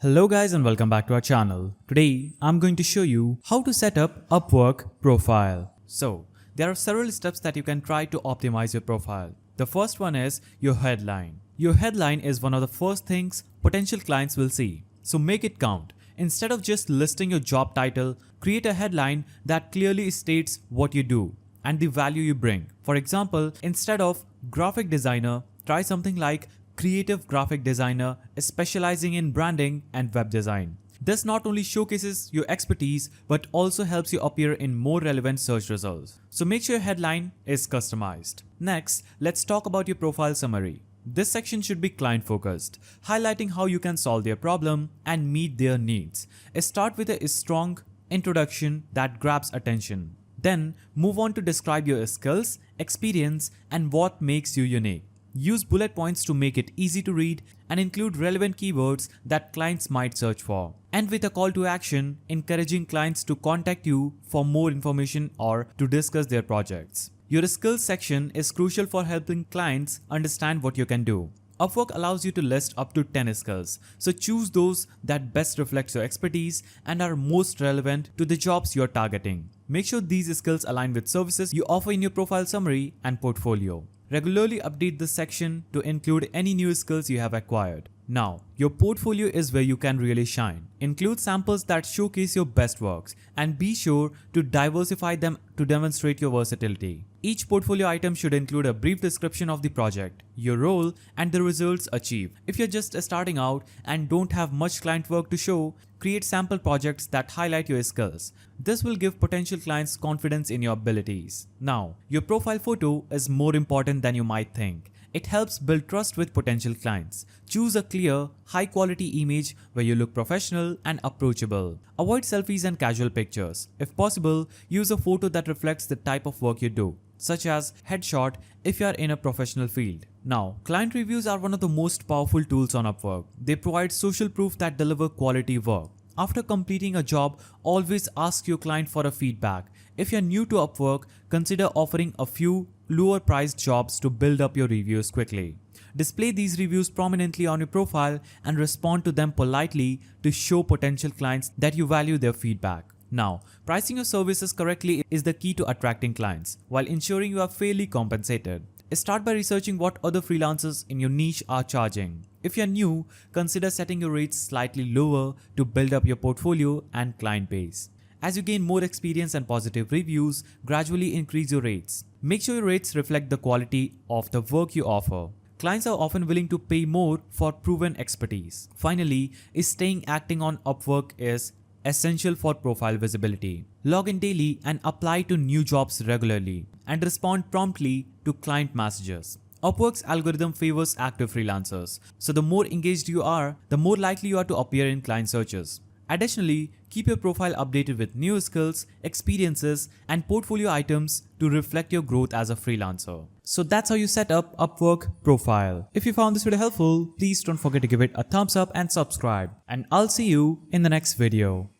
Hello guys and welcome back to our channel. Today I'm going to show you how to set up Upwork profile. So there are several steps that you can try to optimize your profile. The first one is your headline. Your headline is one of the first things potential clients will see. So make it count. Instead of just listing your job title, create a headline that clearly states what you do and the value you bring. For example, instead of graphic designer, try something like creative graphic designer specializing in branding and web design. This not only showcases your expertise but also helps you appear in more relevant search results. So make sure your headline is customized. Next, let's talk about your profile summary. This section should be client focused, highlighting how you can solve their problem and meet their needs. Start with a strong introduction that grabs attention. Then move on to describe your skills, experience, and what makes you unique. Use bullet points to make it easy to read and include relevant keywords that clients might search for. End with a call to action, encouraging clients to contact you for more information or to discuss their projects. Your skills section is crucial for helping clients understand what you can do. Upwork allows you to list up to 10 skills, so choose those that best reflect your expertise and are most relevant to the jobs you're targeting. Make sure these skills align with services you offer in your profile summary and portfolio. Regularly update this section to include any new skills you have acquired. Now, your portfolio is where you can really shine. Include samples that showcase your best works and be sure to diversify them to demonstrate your versatility. Each portfolio item should include a brief description of the project, your role, and the results achieved. If you're just starting out and don't have much client work to show, create sample projects that highlight your skills. This will give potential clients confidence in your abilities. Now, your profile photo is more important than you might think. It helps build trust with potential clients. Choose a clear, high-quality image where you look professional and approachable. Avoid selfies and casual pictures. If possible, use a photo that reflects the type of work you do, such as headshot if you are in a professional field. Now, client reviews are one of the most powerful tools on Upwork. They provide social proof that deliver quality work. After completing a job, always ask your client for a feedback. If you're new to Upwork, consider offering a few lower priced jobs to build up your reviews quickly. Display these reviews prominently on your profile and respond to them politely to show potential clients that you value their feedback. Now, pricing your services correctly is the key to attracting clients while ensuring you are fairly compensated. Start by researching what other freelancers in your niche are charging. If you're new, consider setting your rates slightly lower to build up your portfolio and client base. As you gain more experience and positive reviews, gradually increase your rates. Make sure your rates reflect the quality of the work you offer. Clients are often willing to pay more for proven expertise. Finally, staying active on Upwork is essential for profile visibility. Log in daily and apply to new jobs regularly and respond promptly to client messages. Upwork's algorithm favors active freelancers, so the more engaged you are, the more likely you are to appear in client searches. Additionally, keep your profile updated with new skills, experiences, and portfolio items to reflect your growth as a freelancer. So that's how you set up Upwork profile. If you found this video helpful, please don't forget to give it a thumbs up and subscribe. And I'll see you in the next video.